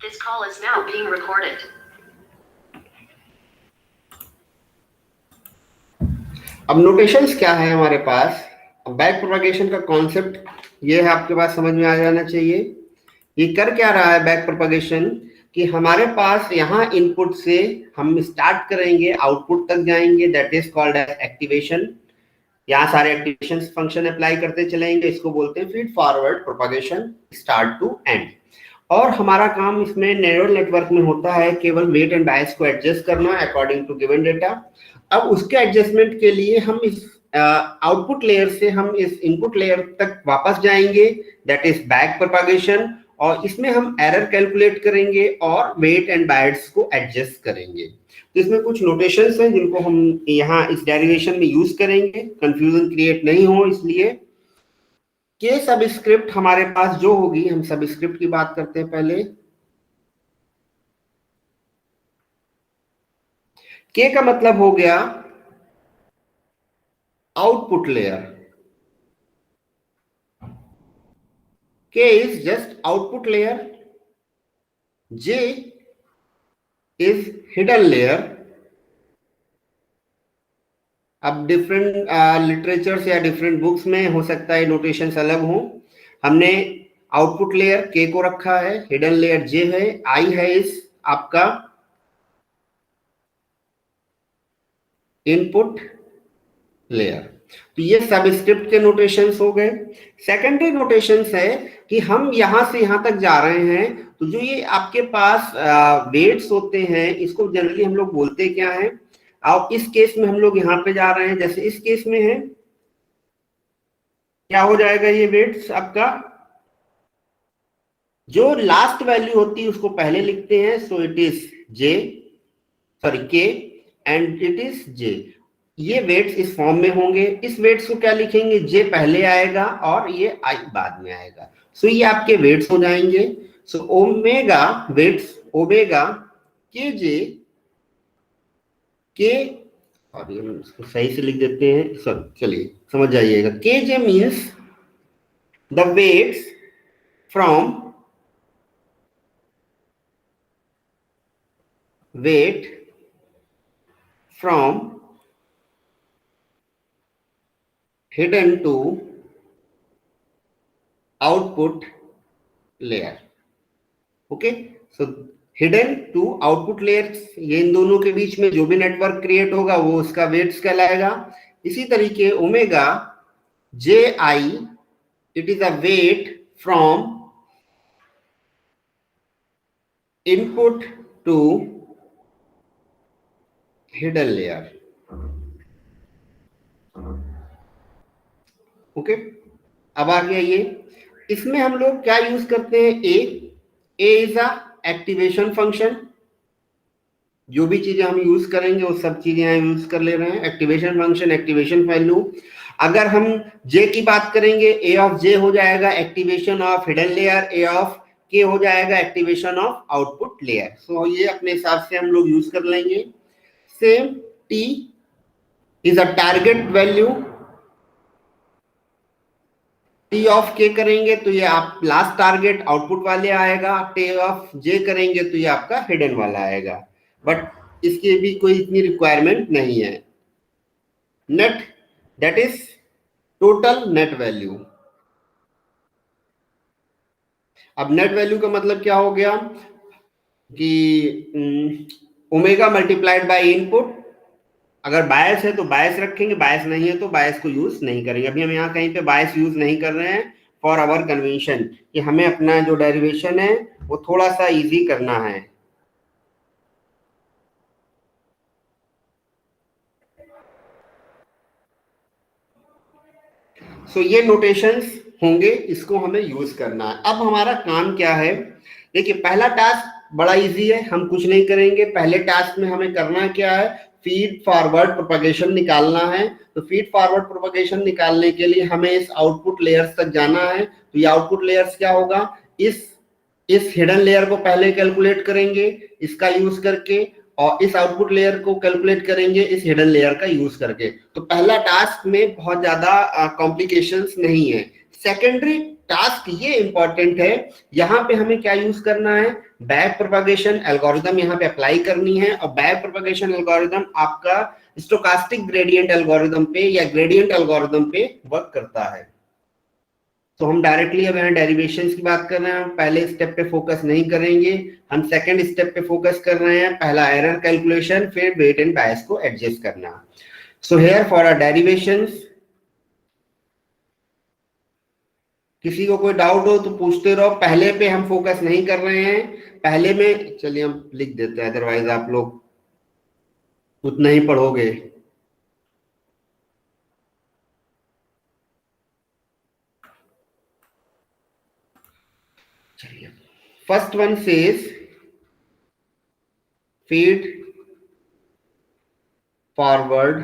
This call is now being recorded. अब notations क्या है हमारे पास। बैक प्रोपगेशन का कॉन्सेप्ट ये है, आपके पास समझ में आ जाना चाहिए। ये कर क्या रहा है बैक प्रोपगेशन, कि हमारे पास यहाँ इनपुट से हम स्टार्ट करेंगे, आउटपुट तक जाएंगे, that is called as activation. यहाँ सारे एक्टिवेशन फंक्शन अप्लाई करते चलेंगे, इसको बोलते हैं feed forward propagation, start to end. और हमारा काम इसमें न्यूरल नेटवर्क में होता है केवल वेट एंड बायस को एडजस्ट करना अकॉर्डिंग टू गिवन डेटा। अब उसके एडजस्टमेंट के लिए हम इस आउटपुट लेयर से हम इस इनपुट लेयर तक वापस जाएंगे, दैट इज बैक प्रोपगेशन। और इसमें हम एरर कैलकुलेट करेंगे और वेट एंड बायस को एडजस्ट करेंगे। तो इसमें कुछ नोटेशंस हैं जिनको हम यहाँ इस डेरिवेशन में यूज करेंगे, कंफ्यूजन क्रिएट नहीं हो इसलिए। के सबस्क्रिप्ट हमारे पास जो होगी, हम सबस्क्रिप्ट की बात करते हैं पहले। के का मतलब हो गया आउटपुट लेयर, के is just output layer, J is hidden layer. अब डिफरेंट लिटरेचर्स या डिफरेंट बुक्स में हो सकता है नोटेशंस अलग हो। हमने आउटपुट लेयर के को रखा है, हिडन लेयर जे है, आई है इस आपका इनपुट लेयर। तो ये सबस्क्रिप्ट के नोटेशंस हो गए। सेकेंडरी नोटेशंस है कि हम यहां से यहां तक जा रहे हैं, तो जो ये आपके पास वेट्स होते हैं, इसको जनरली हम लोग बोलते क्या है। अब इस केस में हम लोग यहाँ पे जा रहे हैं, जैसे इस केस में है, क्या हो जाएगा ये वेट्स आपका, जो लास्ट वैल्यू होती है उसको पहले लिखते हैं, सो इट इज जे, सॉरी के एंड इट इज जे। ये वेट्स इस फॉर्म में होंगे। इस वेट्स को क्या लिखेंगे, जे पहले आएगा और ये आई बाद में आएगा। सो ये आपके वेट्स हो जाएंगे। So omega weights, omega K जे के, और ये इसको सही से लिख देते हैं, सर चलिए समझ जाइएगा। K J means the weights from weight from hidden to output layer. Okay, so hidden to output layer, ये इन दोनों के बीच में जो भी नेटवर्क क्रिएट होगा वो उसका वेट्स कहलाएगा। इसी तरीके omega J I, it is a weight from input to hidden layer. Okay, अब आ गया ये। इसमें हम लोग क्या यूज करते हैं, ए इज अ एक्टिवेशन फंक्शन। जो भी चीजें हम यूज करेंगे वो सब चीजें यहाँ यूज कर ले रहे हैं। Activation function, activation value. अगर हम जे की बात करेंगे, ए ऑफ जे हो जाएगा activation of hidden layer, A of के हो जाएगा एक्टिवेशन ऑफ आउटपुट लेयर। सो ये अपने हिसाब से हम लोग यूज कर लेंगे। Same T is a target value, T of के करेंगे तो ये आप लास्ट टारगेट आउटपुट वाले आएगा, टी ऑफ जे करेंगे तो ये आपका हिडन वाला आएगा, बट इसकी भी कोई इतनी रिक्वायरमेंट नहीं है। Net, that is total net value. अब नेट वैल्यू का मतलब क्या हो गया कि ओमेगा मल्टीप्लाइड बाय इनपुट। अगर बायस है तो बायस रखेंगे, बायस नहीं है तो बायस को यूज नहीं करेंगे। अभी हम यहाँ कहीं पे बायस यूज नहीं कर रहे हैं फॉर आवर कन्वेंशन, कि हमें अपना जो डेरिवेशन है वो थोड़ा सा इजी करना है। सो ये नोटेशंस होंगे, इसको हमें यूज करना है। अब हमारा काम क्या है, देखिए पहला टास्क बड़ा इजी है, हम कुछ नहीं करेंगे। पहले टास्क में हमें करना क्या है, फीड फॉरवर्ड प्रोपगेशन निकालना है। तो फीड फॉरवर्ड प्रोपगेशन निकालने के लिए हमें इस आउटपुट लेयर्स तक जाना है। तो ये आउटपुट लेयर्स क्या होगा, इस हिडन लेयर को पहले कैलकुलेट करेंगे इसका यूज करके, और इस आउटपुट लेयर को कैलकुलेट करेंगे इस हिडन लेयर का यूज करके। तो पहला टास्क में बहुत ज्यादा कॉम्प्लिकेशंस नहीं है, सेकेंडरी टास्क ये इंपॉर्टेंट है, यहां पे हमें क्या यूज करना है, बैक प्रोपगेशन एल्गोरिदम यहां पे अप्लाई करनी है। और बैक प्रोपगेशन एल्गोरिदम आपका स्टोकास्टिक ग्रेडियंट एल्गोरिदम पे या ग्रेडियंट एल्गोरिदम पे वर्क करता है। तो हम डायरेक्टली अब यहाँ डेरिवेशंस की बात कर रहे हैं, हम पहले स्टेप पे फोकस नहीं करेंगे, हम सेकंड स्टेप पे फोकस कर रहे हैं। पहला एरर कैलकुलेशन, फिर वेट एंड बायस को एडजस्ट करना। So here for our derivations, किसी को कोई डाउट हो तो पूछते रहो, पहले पे हम फोकस नहीं कर रहे हैं, पहले में चलिए हम लिख देते हैं, अदरवाइज आप लोग उतना ही पढ़ोगे। चलिए, first one says feed forward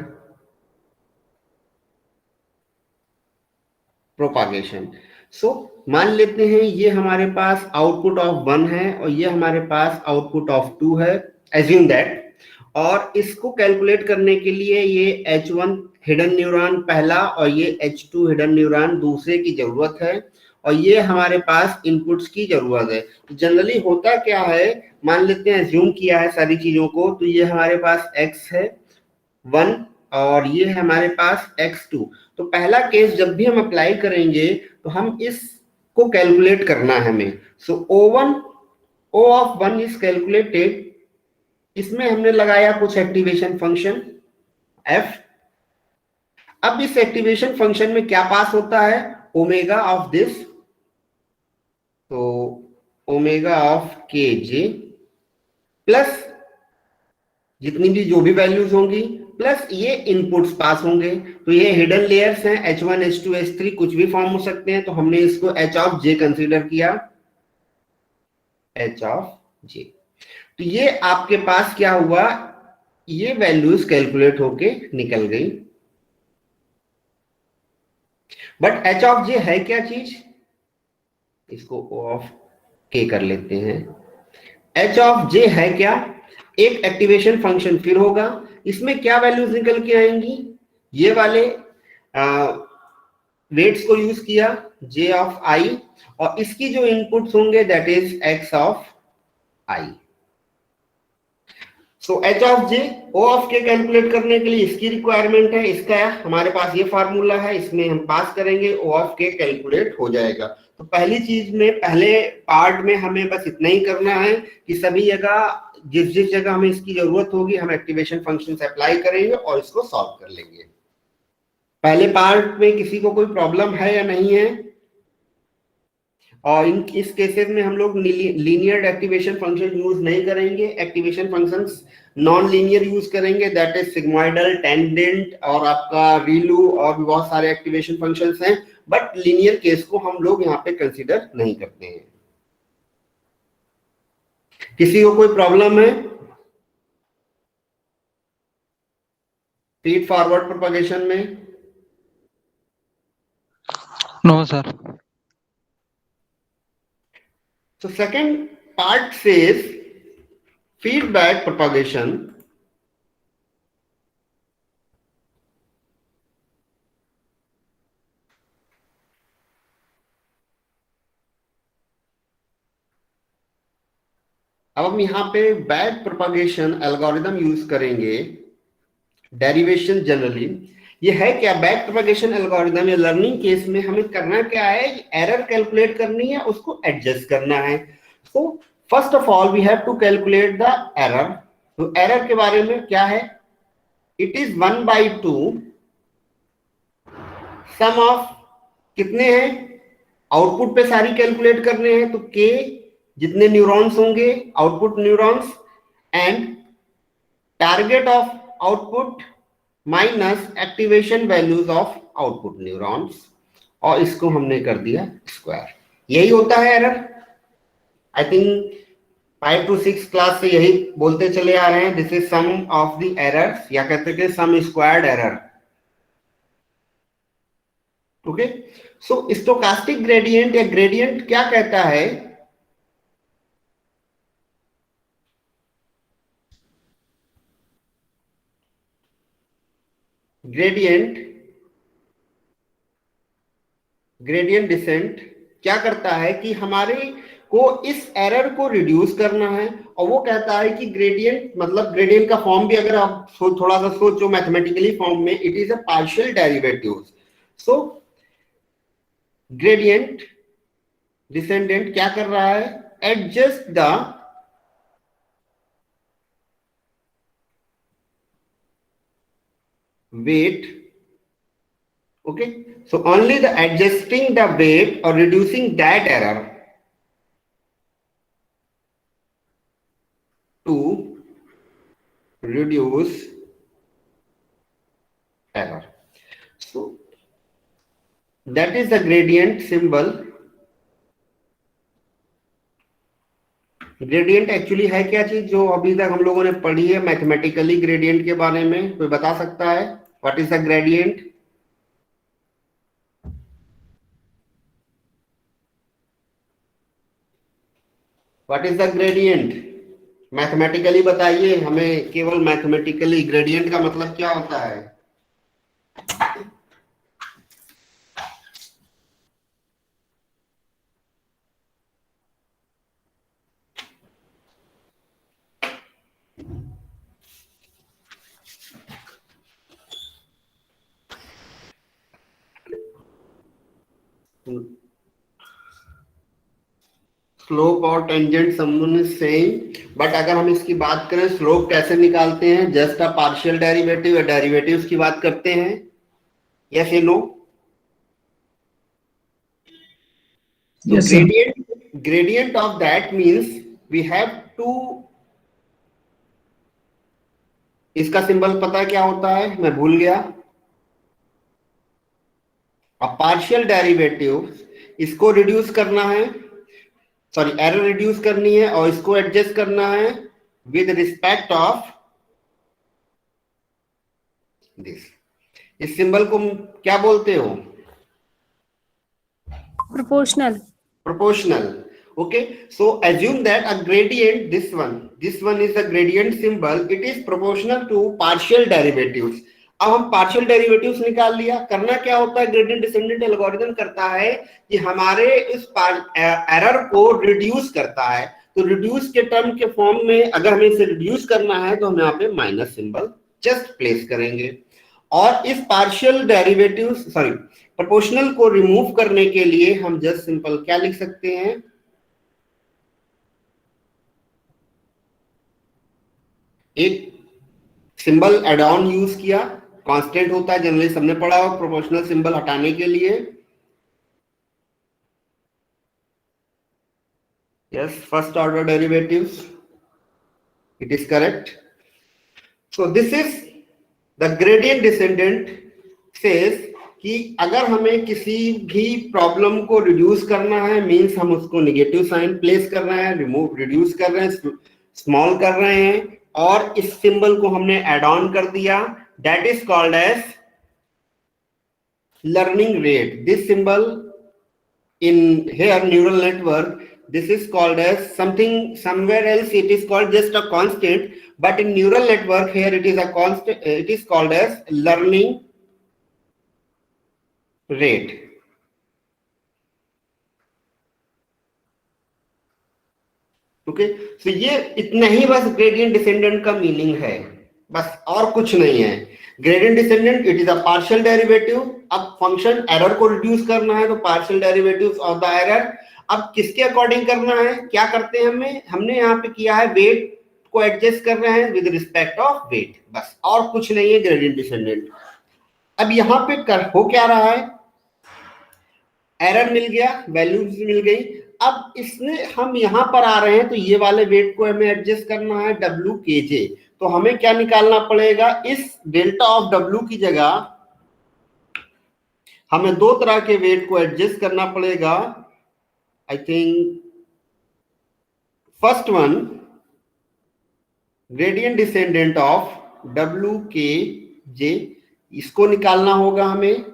propagation. So मान लेते हैं ये हमारे पास आउटपुट ऑफ 1 है और ये हमारे पास आउटपुट ऑफ 2 है, एज्यूम दैट। और इसको कैलकुलेट करने के लिए ये H1 हिडन न्यूरॉन पहला और ये H2 हिडन न्यूरॉन दूसरे की जरूरत है, और ये हमारे पास इनपुट्स की जरूरत है। जनरली होता क्या है, मान लेते हैं एज्यूम किया है सारी चीजों को, तो ये हमारे पास X है 1 और ये है हमारे पास X2। तो पहला केस जब भी हम अप्लाई करेंगे तो हम इसको कैलकुलेट करना है हमें। सो O1 O of 1 is calculated, इसमें हमने लगाया कुछ एक्टिवेशन फंक्शन F। अब इस एक्टिवेशन फंक्शन में क्या पास होता है, ओमेगा ऑफ दिस, तो ओमेगा ऑफ के जे प्लस जितनी भी जो भी वैल्यूज होंगी, प्लस ये इनपुट्स पास होंगे। तो ये हिडन लेयर्स हैं, H1 H2 H3 कुछ भी फॉर्म हो सकते हैं, तो हमने इसको H ऑफ J कंसीडर किया, H ऑफ J। तो ये आपके पास क्या हुआ, ये वैल्यूज कैलकुलेट होके निकल गई। बट H ऑफ J है क्या चीज, इसको O ऑफ K कर लेते हैं। H ऑफ J है क्या, एक एक्टिवेशन फंक्शन फिर होगा, इसमें क्या वैल्यूज निकल के आएंगी, ये वाले वेट्स को यूज किया J ऑफ I, और इसकी जो इनपुट्स होंगे that is X of I। So H of J O of K calculate करने के लिए इसकी रिक्वायरमेंट है, इसका हमारे पास ये फार्मूला है, इसमें हम पास करेंगे O ऑफ K कैलकुलेट हो जाएगा। तो पहली चीज में, पहले पार्ट में हमें बस इतना ही करना है कि सभी जगह जिस जिस जगह हमें इसकी जरूरत होगी हम एक्टिवेशन फंक्शन अप्लाई करेंगे और इसको सॉल्व कर लेंगे। पहले पार्ट में किसी को कोई प्रॉब्लम है या नहीं है, और इस केसेस में हम लोग लीनियर एक्टिवेशन फंक्शन यूज नहीं करेंगे, activation functions non linear use करेंगे, दैट इज सिग्मोइडल, टेंडेंट और आपका रीलू, और भी बहुत सारे एक्टिवेशन फंक्शंस हैं, बट लीनियर केस को हम लोग यहाँ पे कंसीडर नहीं करते हैं। किसी को कोई प्रॉब्लम है फीड फॉरवर्ड प्रोपगेशन में? No sir. So second part says feedback propagation. अब हम यहाँ पे बैक प्रोपगेशन एल्गोरिदम यूज करेंगे, डेरिवेशन जनरली ये है क्या, बैक प्रोपगेशन एल्गोरिदम या लर्निंग केस में हमें करना क्या है, एरर कैलकुलेट करनी है, उसको एडजस्ट करना है। तो first of all we have to calculate the error. तो एरर के बारे में क्या है, इट इज 1/2 सम ऑफ, कितने हैं, आउटपुट पे सारी कैलकुलेट करने हैं, तो के जितने न्यूरॉन्स होंगे output neurons, and target of output minus activation values of output neurons, और इसको हमने कर दिया स्क्वायर। यही होता है error. I think 5 to 6 class से यही बोलते चले आ रहे हैं, this is sum of the errors, या कहते हैं sum squared error. Okay, so stochastic gradient या ग्रेडियंट क्या कहता है, ग्रेडियंट ग्रेडियंट डिसेंट क्या करता है कि हमारे को इस एरर को रिड्यूस करना है, और वो कहता है कि ग्रेडियंट मतलब ग्रेडियंट का फॉर्म भी अगर आप थोड़ा सा सोचो मैथमेटिकली फॉर्म में, it is a partial derivative. So gradient descendant क्या कर रहा है, adjust the weight. Okay, so only the adjusting the weight or reducing that error to reduce error. So that is the gradient symbol. Gradient actually है क्या चीज जो अभी तक हम लोगों ने पढ़ी है मैथमेटिकली ग्रेडियंट के बारे में, कोई बता सकता है what is the gradient? What is the gradient? Mathematically बताइए हमें, केवल मैथमेटिकली ग्रेडियंट का मतलब क्या होता है? स्लोप और tangent someone is same, but अगर हम इसकी बात करें स्लोप कैसे निकालते हैं, जस्ट अ पार्शियल डेरिवेटिव या डेरिवेटिव्स की बात करते हैं, यस या नो? तो gradient of that means we have to, इसका सिंबल पता है क्या होता है, मैं भूल गया. अब पार्शियल डेरिवेटिव इसको रिड्यूस करना है, सॉरी एरर रिड्यूस करनी है और इसको एडजस्ट करना है विद रिस्पेक्ट ऑफ दिस. इस सिंबल को क्या बोलते हो? Proportional. Proportional. Okay, so assume that a gradient, this one is the gradient symbol, it is proportional to partial derivatives. अब हम पार्शियल डेरिवेटिव्स निकाल लिया, करना क्या होता है, ग्रेडियंट डिसेंडेंट एल्गोरिथम करता है कि हमारे इस एरर को रिड्यूस करता है. तो रिड्यूस के टर्म के फॉर्म में अगर हमें इसे रिड्यूस करना है तो हम यहाँ पे माइनस सिंबल जस्ट प्लेस करेंगे, और इस पार्शियल डेरिवेटिव सॉरी प्रोपोर्शनल को रिमूव करने के लिए हम जस्ट सिंपल क्या लिख सकते हैं, एक सिंबल एड ऑन यूज किया, कांस्टेंट होता है जनरली सबने पढ़ा हो प्रोपोर्शनल सिंबल हटाने के लिए. Yes, first order derivatives, it is correct. So this is the gradient descendant says कि अगर हमें किसी भी प्रॉब्लम को रिड्यूस करना है, मींस हम उसको नेगेटिव साइन प्लेस कर रहे हैं, रिमूव रिड्यूस कर रहे हैं, स्मॉल कर रहे हैं, और इस सिंबल को हमने एड ऑन कर दिया, that is called as learning rate. This symbol in here neural network, this is called as something, somewhere else it is called just a constant, but in neural network here it is a constant, it is called as learning rate. Okay, तो ये इतना ही बस gradient descendant का meaning है, बस और कुछ नहीं है. Gradient descendant it is a partial derivative. अब फंक्शन एरर को रिड्यूस करना है तो partial derivatives of the error. अब किसके अकॉर्डिंग करना है, क्या करते हैं हमने यहाँ पे किया है, वेट को एडजस्ट कर रहे हैं विद रिस्पेक्ट ऑफ वेट, बस और कुछ नहीं है ग्रेडियंट डिसेंडेंट. अब यहाँ पे हो क्या रहा है, एरर मिल गया, वैल्यूज मिल गई. अब इसने हम यहां पर आ रहे हैं तो ये वाले वेट को हमें एडजस्ट करना है WKJ. तो हमें क्या निकालना पड़ेगा, इस डेल्टा ऑफ W की जगह हमें दो तरह के वेट को एडजस्ट करना पड़ेगा. I think first one, gradient descendant of WKJ, इसको निकालना होगा हमें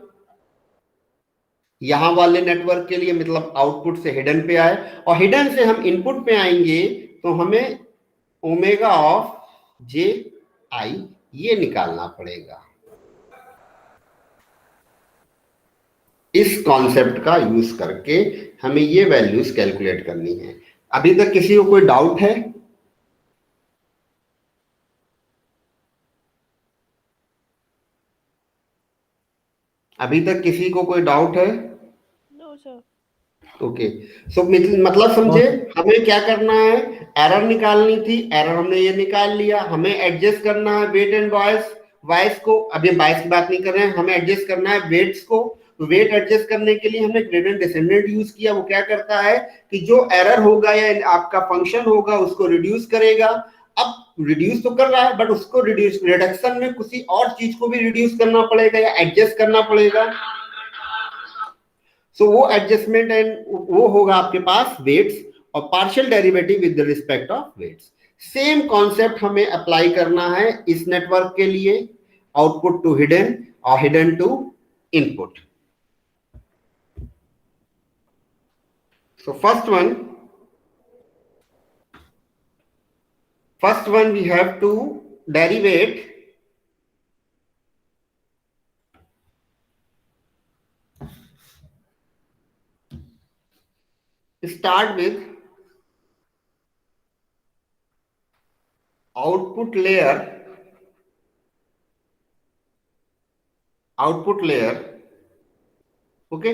यहां वाले नेटवर्क के लिए, मतलब आउटपुट से हिडन पे आए, और हिडन से हम इनपुट पे आएंगे तो हमें ओमेगा ऑफ JI ये निकालना पड़ेगा. इस कॉन्सेप्ट का यूज करके हमें ये वैल्यूज कैलकुलेट करनी है। अभी तक किसी को कोई डाउट है? अभी तक किसी को कोई डाउट है? No sir. ओके, सो मतलब समझे हमें क्या करना है, एरर निकालनी थी, एरर हमने ये निकाल लिया, हमें एडजस्ट करना है वेट एंड वॉइस वॉइस को, अभी बाइस की बात नहीं कर रहे हैं, हमें एडजस्ट करना है वेट्स को। वेट एडजस्ट करने के लिए हमने ग्रेडियंट डिसेंडेंट यूज किया। वो क्या करता है कि जो एरर होगा या आपका फंक्शन होगा उसको रिड्यूस करेगा। अब रिड्यूस तो कर रहा है बट उसको रिड्यूस रिडक्शन में किसी और चीज को भी रिड्यूस करना पड़ेगा या एडजस्ट करना पड़ेगा। सो वो एडजस्टमेंट एंड वो होगा आपके पास वेट्स और partial derivative with respect of weights. Same concept हमें अप्लाई करना है इस नेटवर्क के लिए, आउटपुट टू हिडन और hidden to input. So first one we have to derivate start with output layer okay.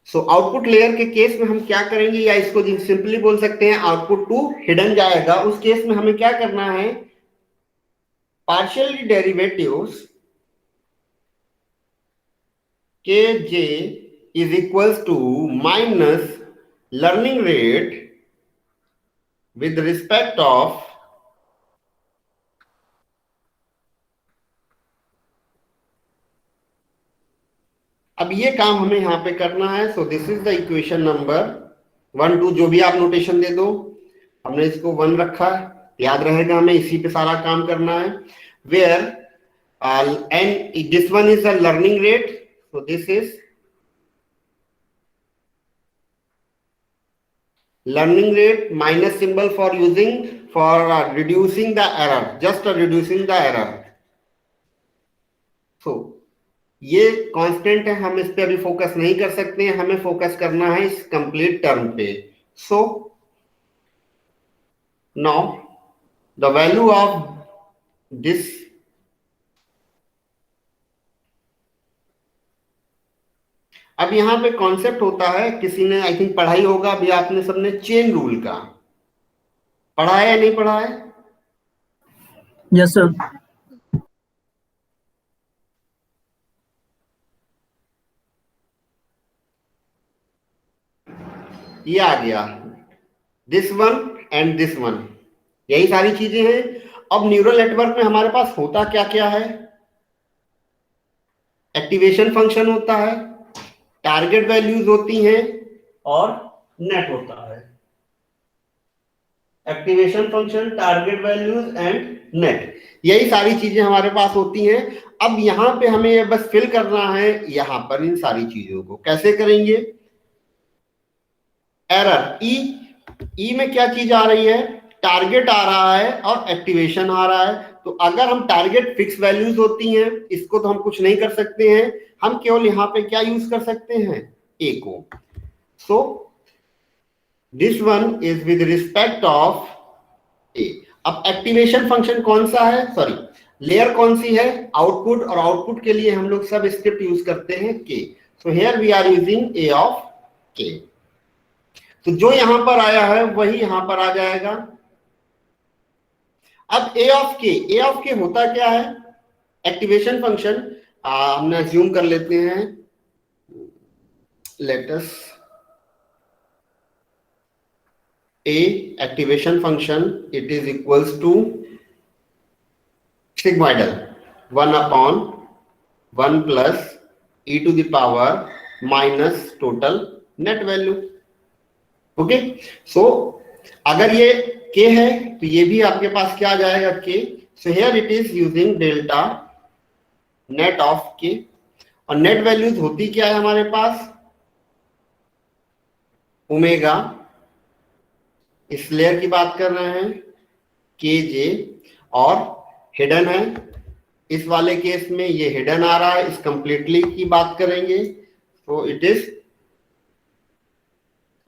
So output layer के case में हम क्या करेंगे, या इसको सिंपली बोल सकते हैं आउटपुट टू हिडन जाएगा। उस केस में हमें क्या करना है, partially derivatives K J is equals to minus learning rate with respect of अब ये काम हमें यहां पे करना है। So this is the equation number 1 2, जो भी आप नोटेशन दे दो, हमने इसको 1 रखा है, याद रहेगा, हमें इसी पे सारा काम करना है। Where and this one is a learning rate, so this is learning rate minus symbol for using for reducing the error, just reducing the error. So ये कांस्टेंट है, हम इस पे अभी फोकस नहीं कर सकते हैं, हमें फोकस करना है इस कंप्लीट टर्म पे। So now the value of this अब यहां पे कॉन्सेप्ट होता है, किसी ने आई थिंक पढ़ाई होगा अभी आपने सबने चेन रूल का पढ़ा है या नहीं पढ़ा है? Yes sir. ये आ गया this one and this one, यही सारी चीजें हैं। अब न्यूरल नेटवर्क में हमारे पास होता क्या क्या है, एक्टिवेशन फंक्शन होता है, टारगेट वैल्यूज होती हैं और नेट होता है। Activation function, target values and net, यही सारी चीजें हमारे पास होती हैं। अब यहां पे हमें ये बस फिल करना है यहां पर इन सारी चीजों को। कैसे करेंगे, एरर ई में क्या चीज आ रही है, टारगेट आ रहा है और एक्टिवेशन आ रहा है। तो अगर हम टारगेट फिक्स वैल्यूज होती हैं, इसको तो हम कुछ नहीं कर सकते हैं, हम केवल यहां पे क्या यूज कर सकते हैं, ए को। So this one is with respect of A. अब एक्टिवेशन फंक्शन कौन सा है, सॉरी लेयर कौन सी है, आउटपुट, और आउटपुट के लिए हम लोग सब स्क्रिप्ट यूज करते हैं K. So here we are using A of K. तो जो यहां पर आया है वही यहां पर आ जाएगा। अब ए ऑफ के होता क्या है, एक्टिवेशन फंक्शन हमने अज्यूम कर लेते हैं, let us a activation function it is equals to sigmoidal 1/1 plus e to the power minus total net value. Okay, so अगर ये k है तो ये भी आपके पास क्या आ जाएगा, k। So here it is using delta net of k, और नेट वैल्यूज होती क्या है हमारे पास, ओमेगा, इस लेयर की बात कर रहे हैं, के जे, और हिडन है इस वाले केस में ये हिडन आ रहा है, इस कंप्लीटली की बात करेंगे तो इट इज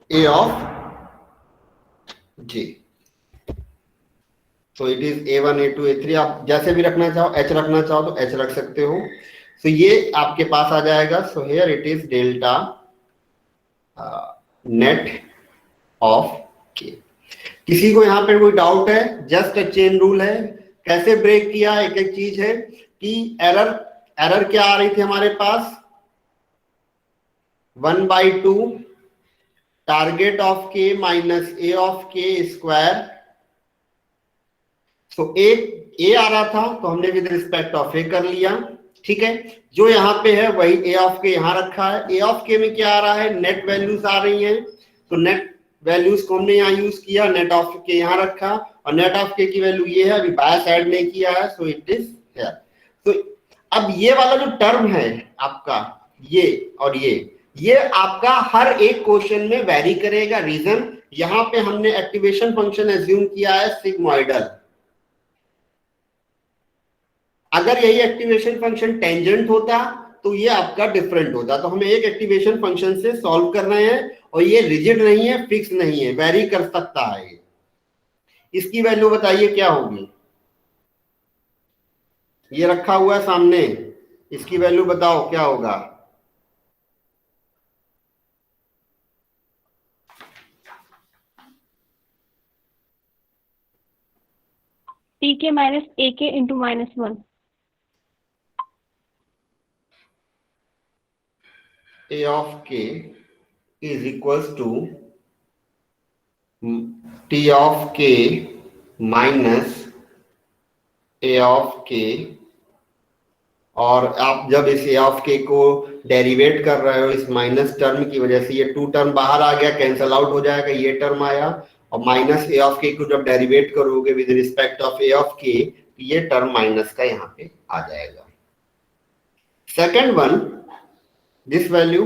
ए ऑफ जी। तो it is A1 A2 A3, आप जैसे भी रखना चाहो, एच रखना चाहो तो एच रख सकते हो। तो ये आपके पास आ जाएगा। So here it is delta net of के। किसी को यहाँ पे कोई डाउट है? जस्ट अ चेन रूल है। कैसे ब्रेक किया, एक एक चीज है कि एरर क्या आ रही थी हमारे पास, 1/2 target of K minus A of के स्क्वायर। सो ए आ रहा था तो हमने विद रिस्पेक्ट ऑफ ए कर लिया, ठीक है। जो यहाँ पे है वही ए ऑफ के यहाँ रखा है। ए ऑफ के में क्या आ रहा है, नेट वैल्यूज आ रही हैं, तो नेट वैल्यूज को हमने यहाँ यूज किया, नेट ऑफ के यहाँ रखा, और नेट ऑफ के की वैल्यू ये है, अभी बायस ऐड नहीं किया है, सो इट इज हियर। तो अब ये वाला जो टर्म है आपका, ये और ये आपका हर एक क्वेश्चन में वेरी करेगा। रीजन, यहाँ पे हमने एक्टिवेशन फंक्शन एज्यूम किया है सिग्मोइडल। अगर यही एक्टिवेशन फंक्शन टेंजेंट होता तो ये आपका डिफरेंट होता। तो हमें एक एक्टिवेशन फंक्शन से सॉल्व करना है, और ये रिजिड नहीं है, फिक्स नहीं है, वेरी कर सकता है। इसकी वैल्यू बताइए क्या होगी, ये रखा हुआ है सामने, इसकी वैल्यू बताओ क्या होगा। टी के minus A K into -1। A of K is equals to T of K minus A of K, और आप जब इस ए ऑफ के को डेरिवेट कर रहे हो इस माइनस टर्म की वजह से, ये 2 टर्म बाहर आ गया, कैंसल आउट हो जाएगा, ये टर्म आया, और माइनस ए ऑफ के को जब डेरिवेट करोगे with respect of A of के, ये टर्म माइनस का यहाँ पे आ जाएगा। सेकेंड वन, दिस वैल्यू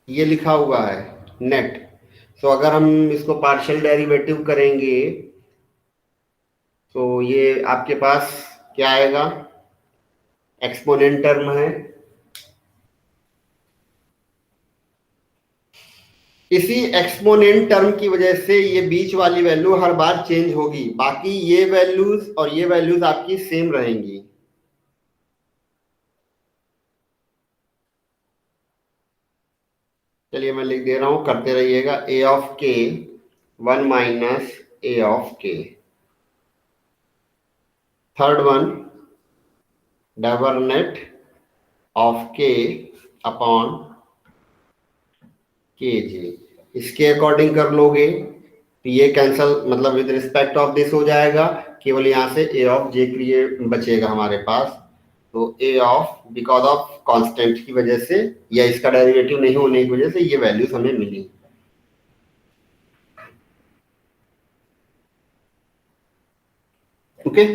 ये लिखा हुआ है नेट। तो अगर हम इसको पार्शियल डेरिवेटिव करेंगे तो ये आपके पास क्या आएगा, एक्सपोनेंट टर्म है। इसी एक्सपोनेंट टर्म की वजह से ये बीच वाली वैल्यू हर बार चेंज होगी, बाकी ये वैल्यूज और ये वैल्यूज आपकी सेम रहेंगी। चलिए मैं लिख दे रहा हूं, करते रहिएगा। ए of K 1 minus A of के। Third one, double net of K upon के जे। इसके अकॉर्डिंग कर लोगे तो ये कैंसल, मतलब विद रिस्पेक्ट ऑफ दिस हो जाएगा, केवल यहां से ए ऑफ जे के लिए बचेगा हमारे पास। तो ए ऑफ बिकॉज ऑफ कांस्टेंट की वजह से या इसका डेरिवेटिव नहीं होने की वजह से ये वैल्यूज हमें मिली। ओके,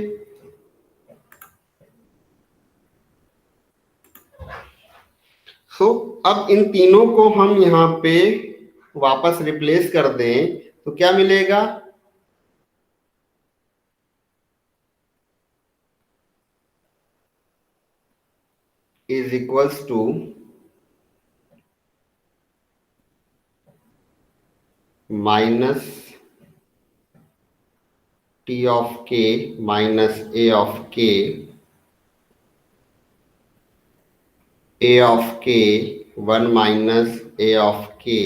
सो अब इन तीनों को हम यहाँ पे वापस रिप्लेस कर दें तो क्या मिलेगा, is equals to minus T of K minus A of K, A of K 1 minus A of K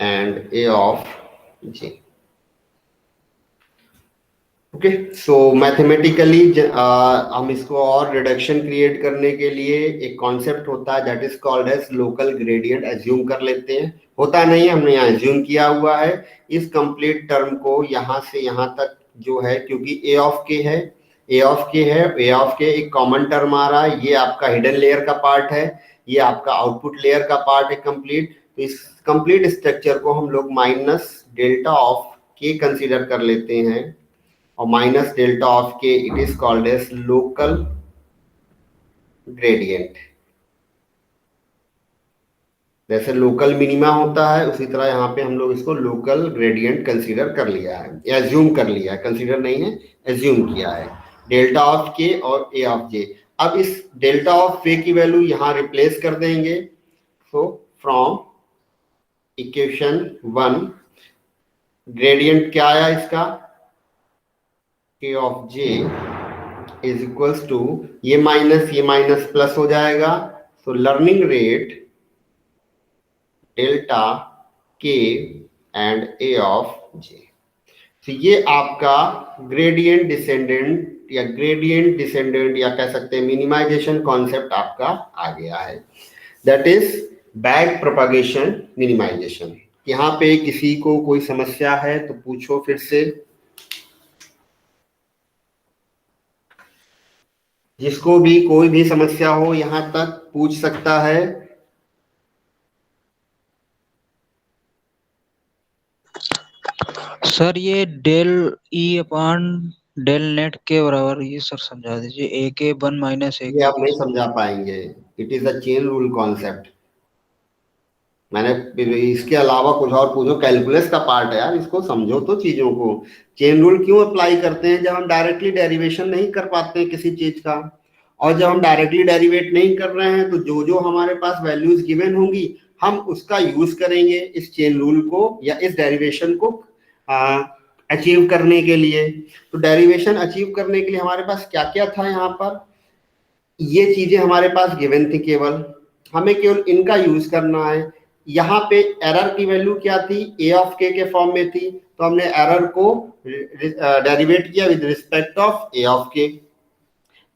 and A of J. Okay, so mathematically हम इसको और रिडक्शन क्रिएट करने के लिए एक कॉन्सेप्ट होता है that is called as local gradient assume कर लेते हैं। होता नहीं, हमने यहाँ एज्यूम किया हुआ है। इस कंप्लीट टर्म को यहाँ से यहाँ तक जो है, क्योंकि ए ऑफ के है, ए ऑफ के है, ए ऑफ के एक कॉमन टर्म आ रहा है, ये आपका हिडन लेयर का पार्ट है, ये आपका आउटपुट लेयर का पार्ट है कंप्लीट। तो इस कंप्लीट स्ट्रक्चर को हम लोग minus delta of K consider कर लेते हैं, और minus delta of K it is called as local gradient. जैसे लोकल मिनिमा होता है उसी तरह यहाँ पे हम लोग इसको लोकल ग्रेडियंट कंसीडर कर लिया है, एज्यूम कर लिया है, कंसीडर नहीं है, एज्यूम किया है, डेल्टा ऑफ के और ए ऑफ जे। अब इस डेल्टा ऑफ ए की वैल्यू यहाँ रिप्लेस कर देंगे। सो फ्रॉम इक्वेशन 1 ग्रेडियंट क्या आया इसका, K of J is equals to ये माइनस प्लस हो जाएगा। So learning rate delta K and A of J. तो ये आपका ग्रेडियंट डिसेंडेंट या कह सकते हैं मिनिमाइजेशन कॉन्सेप्ट आपका आ गया है, that is back propagation minimization. यहाँ पे किसी को कोई समस्या है तो पूछो फिर से, जिसको भी कोई भी समस्या हो यहाँ तक पूछ सकता है। सर ये del E upon del net के बराबर, ये सर समझा दीजिए। ए के 1 माइनस ए ये आप नहीं समझा पाएंगे, it is a chain rule concept. मैंने इसके अलावा कुछ और पूछो, कैलकुलस का पार्ट है यार, इसको समझो तो चीजों को। चेन रूल क्यों अप्लाई करते हैं, जब हम डायरेक्टली डेरिवेशन नहीं कर पाते हैं किसी चीज का, और जब हम डायरेक्टली डेरिवेट नहीं कर रहे हैं तो जो जो हमारे पास वैल्यूज गिवन होंगी हम उसका यूज करेंगे इस चेन रूल को या इस डेरिवेशन को अचीव करने के लिए। तो डेरिवेशन अचीव करने के लिए हमारे पास क्या क्या था, यहाँ पर ये चीजें हमारे पास गिवन थी, केवल हमें केवल इनका यूज करना है। यहाँ पे एरर की वैल्यू क्या थी, ए ऑफ के फॉर्म में थी, तो हमने एरर को डेरिवेट किया with respect of A of K.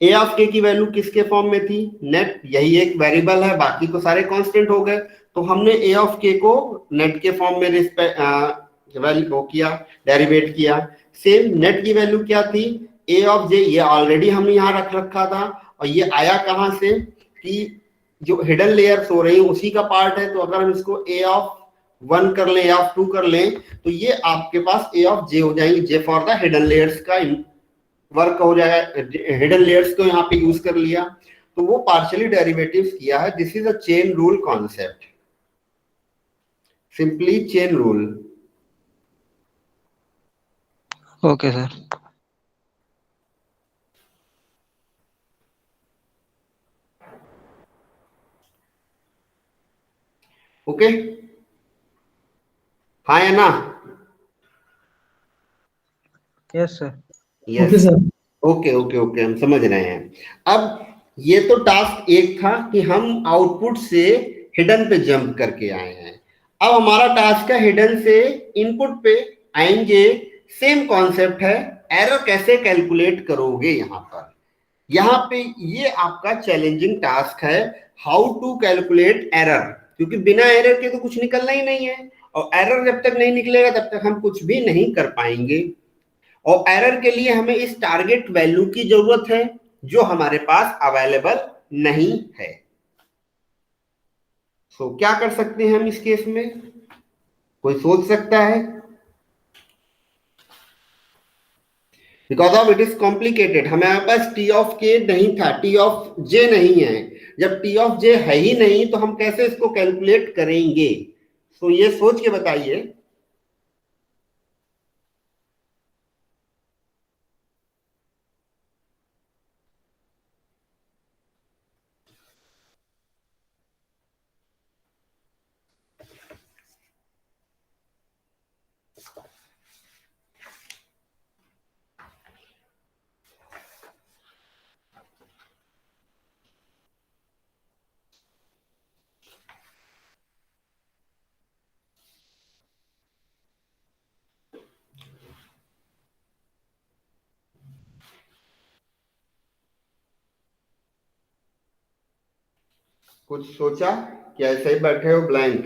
A of के की वैल्यू किसके फॉर्म में थी, नेट, यही एक वेरिएबल है, बाकी तो सारे कांस्टेंट हो गए, तो हमने ए ऑफ के को नेट के फॉर्म में वैल्यू किया, डेरिवेट किया। सेम नेट की वैल्यू क्या थी, ए ऑफ जे, ये ऑलरेडी हमने यहाँ रख रखा था, और ये आया कहाँ से कि जो हिडन लेयर्स हो रही है उसी का पार्ट है, तो अगर हम इसको ए ऑफ 1 कर लें, ए ऑफ 2 कर लें, तो ये आपके पास ए ऑफ जे हो जाएंगे, J for the hidden layers का वर्क हो जाएगा, हिडन लेयर्स को यहाँ पे यूज कर लिया, तो वो पार्शियली डेरिवेटिव्स किया है। This is a chain rule concept, simply chain rule. Okay sir. Okay, हाँ या ना? Yes sir. Okay sir. Okay okay okay, हम समझ रहे हैं। अब ये तो टास्क एक था कि हम आउटपुट से हिडन पे जंप करके आए हैं। अब हमारा टास्क है हिडन से इनपुट पे आएंगे, सेम कॉन्सेप्ट है, एरर कैसे कैलकुलेट करोगे यहाँ पे ये आपका चैलेंजिंग टास्क है, हाउ टू कैलकुलेट एरर, क्योंकि बिना एरर के तो कुछ निकलना ही नहीं है, और एरर जब तक नहीं निकलेगा तब तक हम कुछ भी नहीं कर पाएंगे। और एरर के लिए हमें इस टारगेट वैल्यू की जरूरत है जो हमारे पास अवेलेबल नहीं है। सो क्या कर सकते हैं हम इस केस में, कोई सोच सकता है? Because of it is complicated, हमारे पास टी ऑफ के नहीं था, टी ऑफ जे नहीं है। जब टी ऑफ जे है ही नहीं तो हम कैसे इसको कैलकुलेट करेंगे? सो ये सोच के बताइए। कुछ सोचा कि ऐसे ही बैठे हो ब्लैंक?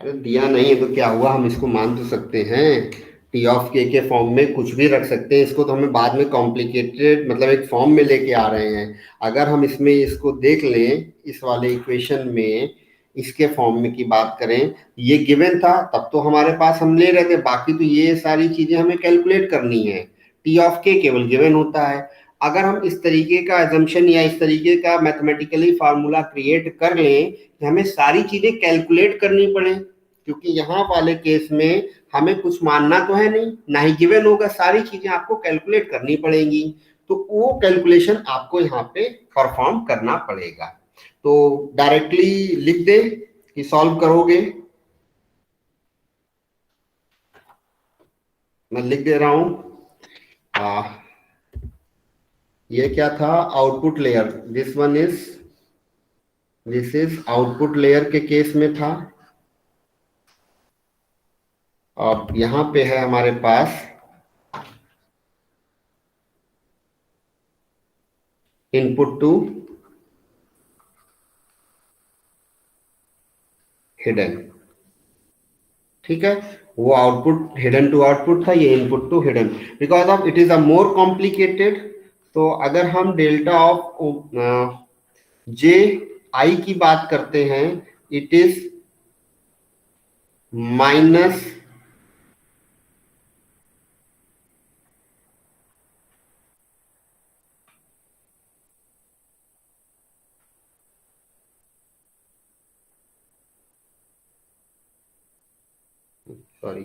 अरे दिया नहीं है तो क्या हुआ, हम इसको मान तो सकते हैं, टी ऑफ के फॉर्म में कुछ भी रख सकते हैं, इसको तो हमें बाद में कॉम्प्लिकेटेड मतलब एक फॉर्म में लेके आ रहे हैं। अगर हम इसमें इसको देख लें, इस वाले इक्वेशन में इसके फॉर्म में की बात करें, ये गिवन था तब तो हमारे पास हम ले रहे थे, बाकी तो ये सारी चीजें हमें कैलकुलेट करनी है। टी ऑफ के केवल गिवन होता है। अगर हम इस तरीके का एजम्पशन या इस तरीके का मैथमेटिकली फार्मूला क्रिएट कर लें कि हमें सारी चीजें कैलकुलेट करनी पड़े, क्योंकि यहाँ वाले केस में हमें कुछ मानना तो है नहीं, ना ही गिवन होगा, सारी चीजें आपको कैलकुलेट करनी पड़ेंगी, तो वो कैलकुलेशन आपको यहाँ पे परफॉर्म करना पड़ेगा। तो डायरेक्टली लिख दे कि सॉल्व करोगे, मैं लिख दे रहा हूं। ये क्या था, output layer, this is output layer के केस में था। अब यहां पे है हमारे पास इनपुट टू हिडन, ठीक है, वो आउटपुट हिडन टू आउटपुट था, ये input to hidden, because of it is a more complicated. तो अगर हम डेल्टा ऑफ जे आई की बात करते हैं, it is minus sorry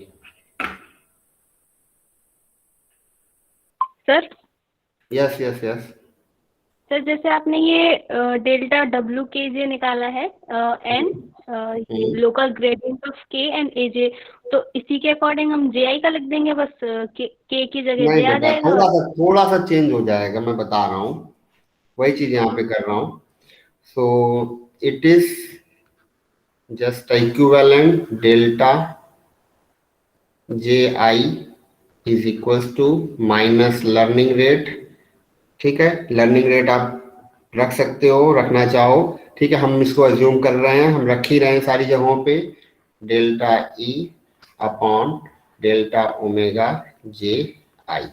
sir yes yes yes sir जैसे आपने ये डेल्टा डब्ल्यू के जे निकाला है N local gradient of K and ए जे, तो इसी के अकॉर्डिंग हम जे आई का लिख देंगे बस, के की जगह नहीं जे आ बेटा, जाएगा। थोड़ा सा चेंज हो जाएगा, मैं बता रहा हूँ, वही चीज यहाँ पे कर रहा हूँ। So it is just equivalent delta J I is equals to minus learning rate, ठीक है, लर्निंग रेट आप रख सकते हो, रखना चाहो, ठीक है, हम इसको अज्यूम कर रहे हैं, हम रख ही रहे हैं सारी जगहों पे, delta E upon delta omega J I.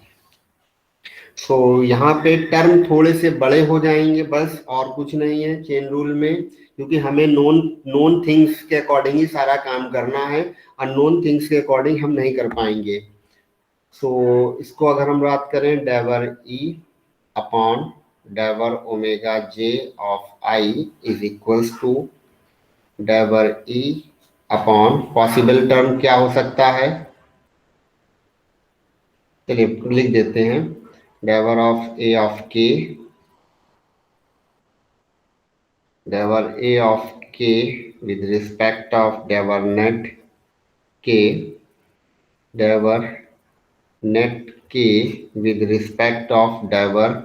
So यहाँ पे टर्म थोड़े से बड़े हो जाएंगे बस, और कुछ नहीं है चेन रूल में, क्योंकि हमें नोन थिंग्स के अकॉर्डिंग ही सारा काम करना है, अननोन थिंग्स के अकॉर्डिंग हम नहीं कर पाएंगे। सो इसको अगर हम बात करें, डेवर ई अपॉन डेवर omega J of I is equals to डेवर ई अपॉन, पॉसिबल टर्म क्या हो सकता है, चलिए लिख देते हैं, डेवर ऑफ के, डेवर A of K with respect of डेवर नेट के, डेवर net K with respect of डेवर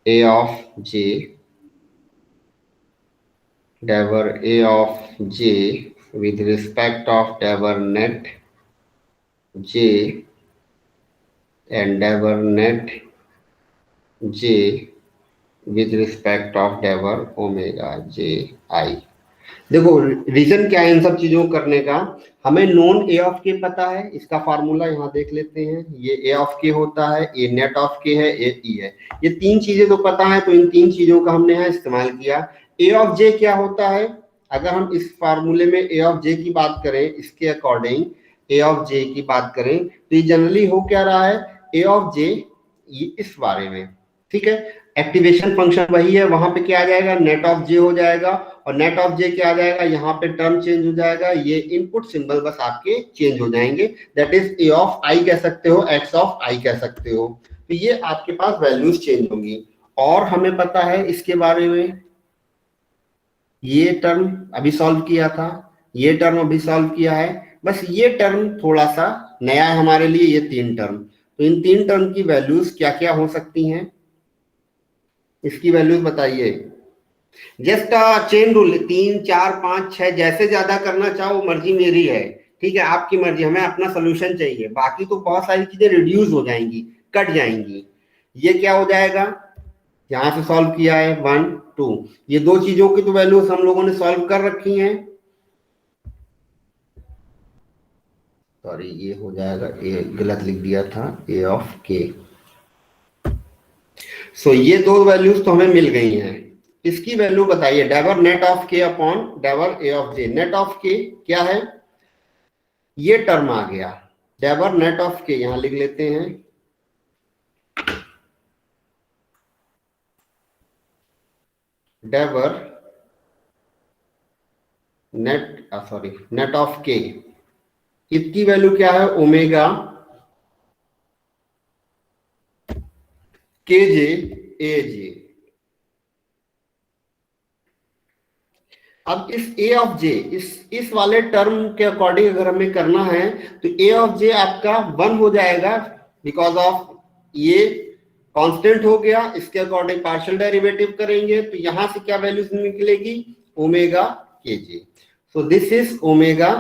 ए ऑफ जे, डेवर A of J with respect of डेवर नेट जे and डेवर net J with respect of डेवर omega J I. देखो reason क्या है इन सब चीजों को करने का, हमें नोन ए ऑफ के पता है, इसका फार्मूला यहाँ देख लेते हैं, ये ए ऑफ के होता है, ए नेट ऑफ के है, ए ई है, ये तीन चीजें तो पता है, तो इन तीन चीजों का हमने यहाँ इस्तेमाल किया। ए ऑफ जे क्या होता है, अगर हम इस फार्मूले में ए ऑफ जे की बात करें, इसके अकॉर्डिंग ए ऑफ जे की बात करें, तो ये जनरली हो क्या रहा है, ए ऑफ जे इस बारे में, ठीक है, एक्टिवेशन फंक्शन वही है, वहां पे क्या आ जाएगा, नेट ऑफ जे हो जाएगा, और नेट ऑफ जे क्या आ जाएगा, यहाँ पे टर्म चेंज हो जाएगा, ये इनपुट सिंबल बस आपके चेंज हो जाएंगे, दैट इज ए ऑफ आई कह सकते हो, एक्स ऑफ आई कह सकते हो, तो ये आपके पास वैल्यूज चेंज होंगी। और हमें पता है इसके बारे में, ये टर्म अभी सॉल्व किया था, ये टर्म अभी सॉल्व किया है, बस ये टर्म थोड़ा सा नया है हमारे लिए, ये तीन टर्म, तो इन तीन टर्म की वैल्यूज क्या क्या हो सकती हैं, इसकी वैल्यूज बताइए। जस्ट चेन रूल, 3 4 5 6 जैसे ज्यादा करना चाहो मर्जी मेरी है, ठीक है, आपकी मर्जी, हमें अपना सोल्यूशन चाहिए, बाकी तो बहुत सारी चीजें रिड्यूस हो जाएंगी, कट जाएंगी। ये क्या हो जाएगा, यहां से सॉल्व किया है 1 2, ये दो चीजों की तो वैल्यूज हम लोगों ने सॉल्व कर रखी हैं, सॉरी ये हो जाएगा, ए गलत लिख दिया था, ए ऑफ के। सो ये दो वैल्यूज तो हमें मिल गई हैं, इसकी वैल्यू बताइए, diver net of K upon diver A of J. Net of K क्या है, ये टर्म आ गया, डाइवर नेट ऑफ के यहां लिख लेते हैं, डाइवर नेट ऑफ के, इसकी वैल्यू क्या है, ओमेगा के जे ए जे। अब इस ए ऑफ जे, इस वाले टर्म के अकॉर्डिंग अगर हमें करना है तो ए ऑफ जे आपका 1 हो जाएगा, बिकॉज ऑफ ये कांस्टेंट हो गया, इसके अकॉर्डिंग पार्शियल डेरिवेटिव करेंगे तो यहां से क्या वैल्यू निकलेगी, omega K J. So this is omega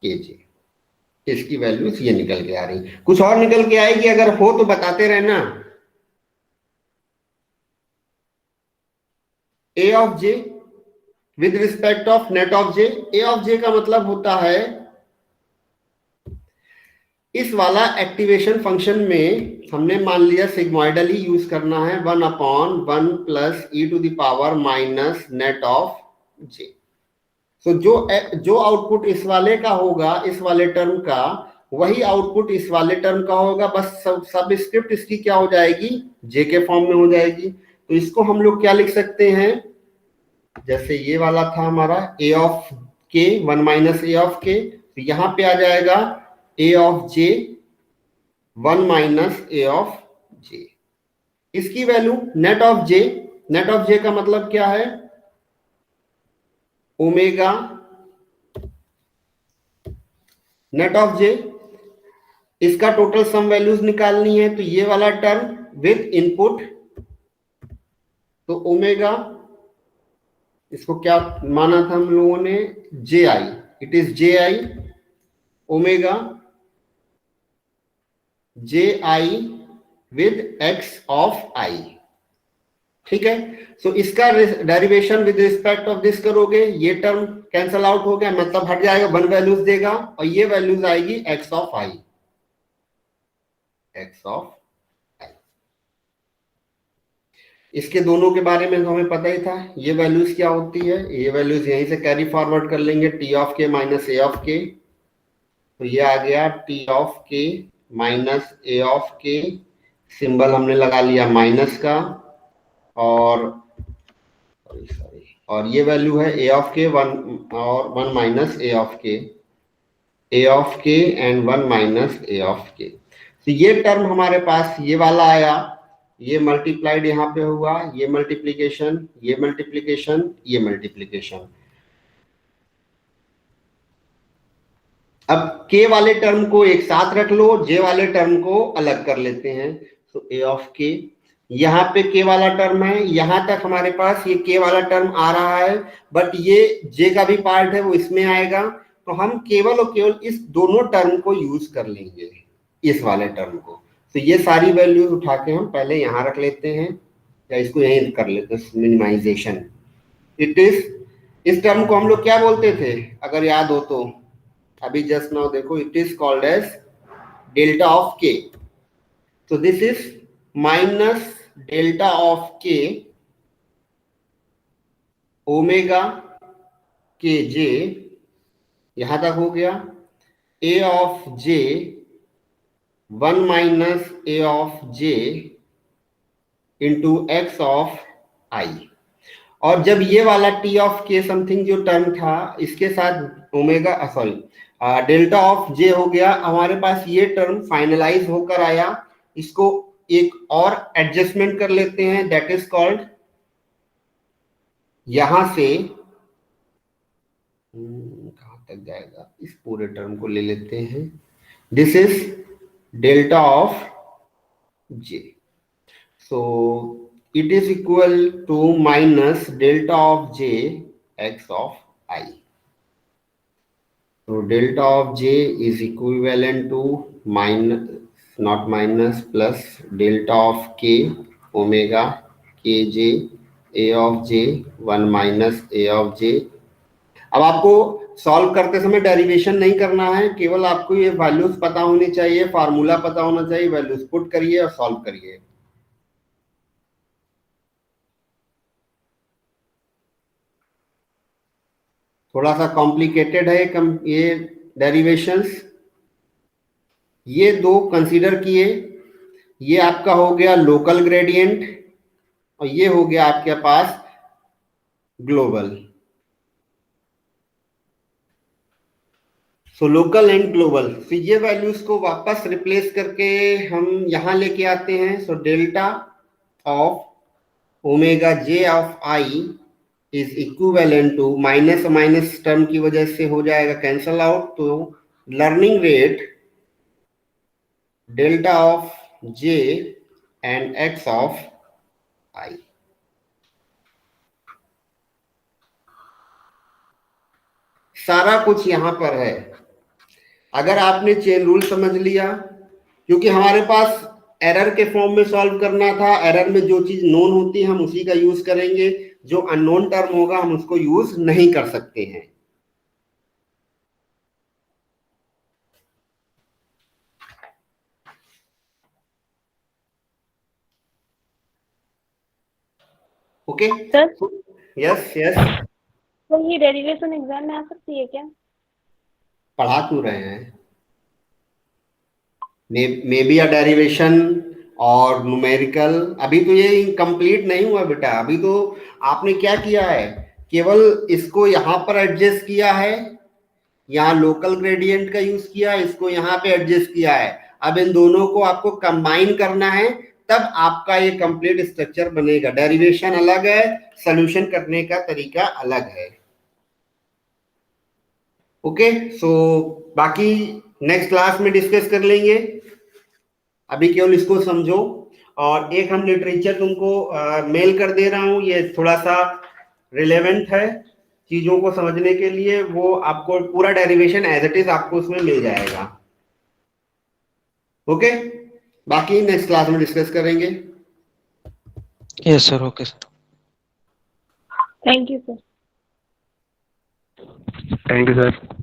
K जे, इसकी वैल्यूज ये निकल के आ रही। कुछ और निकल के आएगी, अगर हो तो बताते रहना। A of J with respect of net of J, A of J का मतलब होता है इस वाला एक्टिवेशन फंक्शन में हमने मान लिया सिग्मोइडली यूज करना है, 1/1 plus e to the power minus net of J. तो जो आउटपुट इस वाले का होगा, इस वाले टर्म का, वही आउटपुट इस वाले टर्म का होगा, बस सब स्क्रिप्ट इसकी क्या हो जाएगी, जे के फॉर्म में हो जाएगी। तो इसको हम लोग क्या लिख सकते हैं, जैसे ये वाला था हमारा ए of K 1 minus A of K, तो यहां पे आ जाएगा A of J 1 minus A of J. इसकी value net of J, net of J का मतलब क्या है, ओमेगा नेट ऑफ जे, इसका टोटल सम वैल्यूज निकालनी है, तो ये वाला टर्म विद इनपुट, तो ओमेगा, इसको क्या माना था हम लोगों ने, J I, it is J I omega J I with X of I, ठीक है। सो इसका derivation with respect of this करोगे, ये टर्म कैंसल आउट हो गया, मतलब हट जाएगा, 1 वैल्यूज देगा, और ये वैल्यूज आएगी X of I, X of I. इसके दोनों के बारे में हमें पता ही था, ये वैल्यूज क्या होती है, ये वैल्यूज यहीं से कैरी फॉरवर्ड कर लेंगे, T of K minus A of K, तो ये आ गया T of K minus A of के, सिंबल हमने लगा लिया माइनस का, और ये वैल्यू है ए ऑफ के 1 और 1 minus A of K, A of K and 1 minus A of K. तो ये टर्म हमारे पास ये वाला आया, ये मल्टीप्लाइड यहाँ पे हुआ, ये मल्टीप्लीकेशन, ये मल्टीप्लीकेशन, ये मल्टीप्लीकेशन। अब के वाले टर्म को एक साथ रख लो, जे वाले टर्म को अलग कर लेते हैं। तो ए ऑफ के, यहाँ पे के वाला टर्म है, यहां तक हमारे पास ये के वाला टर्म आ रहा है, बट ये जे का भी पार्ट है वो इसमें आएगा, तो हम केवल और केवल इस दोनों टर्म को यूज कर लेंगे, इस वाले टर्म को। तो ये सारी वैल्यूज उठा के हम पहले यहां रख लेते हैं, या इसको यहीं कर लेते हैं, मिनिमाइजेशन। इट इज, इस टर्म को हम लोग क्या बोलते थे, अगर याद हो तो, अभी जस्ट नाउ देखो, it is called as delta of K. तो this is minus delta of K omega K J, यहां तक हो गया, A of J 1 minus A of J into X of I. और जब ये वाला टी ऑफ के समथिंग जो टर्म था, इसके साथ ओमेगा डेल्टा ऑफ जे हो गया, हमारे पास ये टर्म फाइनलाइज होकर आया। इसको एक और एडजस्टमेंट कर लेते हैं, दैट इज कॉल्ड, यहां से कहां तक जाएगा, इस पूरे टर्म को ले लेते हैं, this is delta of J, so it is equal to minus delta of j x of I. So delta of j is equivalent to minus, not minus, plus delta of k omega kj a of j 1 minus a of j। अब आपको solve करते समय derivation नहीं करना है, केवल आपको ये वैल्यूज पता होनी चाहिए, फार्मूला पता होना चाहिए, वैल्यूज पुट करिए और सॉल्व करिए। थोड़ा सा कॉम्प्लिकेटेड है ये डेरिवेशंस। ये दो कंसीडर किए, ये आपका हो गया लोकल ग्रेडियंट और ये हो गया आपके पास global. So local and global, तो ये वैल्यूज को वापस रिप्लेस करके हम यहां लेके आते हैं। So delta of omega J of I is equivalent to, minus minus term की वजह से हो जाएगा कैंसल आउट, तो learning rate delta of J and X of I. सारा कुछ यहां पर है। अगर आपने चेन रूल समझ लिया, क्योंकि हमारे पास एरर के फॉर्म में सॉल्व करना था, एरर में जो चीज नोन होती है हम उसी का यूज करेंगे, जो अननोन टर्म होगा हम उसको यूज नहीं कर सकते हैं। ओके सर यस यस, तो ये डेरिवेशन एग्जाम में आ सकती है क्या? पढ़ा क्यों रहे हैं? मे बी अ डेरिवेशन और न्यूमेरिकल। अभी तो ये कंप्लीट नहीं हुआ बेटा, अभी तो आपने क्या किया है, केवल इसको यहां पर एडजस्ट किया है, यहाँ लोकल ग्रेडियंट का यूज किया, इसको यहाँ पे एडजस्ट किया है। अब इन दोनों को आपको कंबाइन करना है, तब आपका ये कंप्लीट स्ट्रक्चर बनेगा। डेरिवेशन अलग है, सॉल्यूशन करने का तरीका अलग है। ओके, सो बाकी नेक्स्ट क्लास में डिस्कस कर लेंगे, अभी केवल इसको समझो। और एक हम लिटरेचर तुमको मेल कर दे रहा हूं, ये थोड़ा सा रिलेवेंट है चीजों को समझने के लिए। वो आपको पूरा डेरिवेशन एज इट इज आपको उसमें मिल जाएगा। ओके, बाकी नेक्स्ट क्लास में डिस्कस करेंगे। Yes sir, okay sir. Thank you sir. Thank you sir.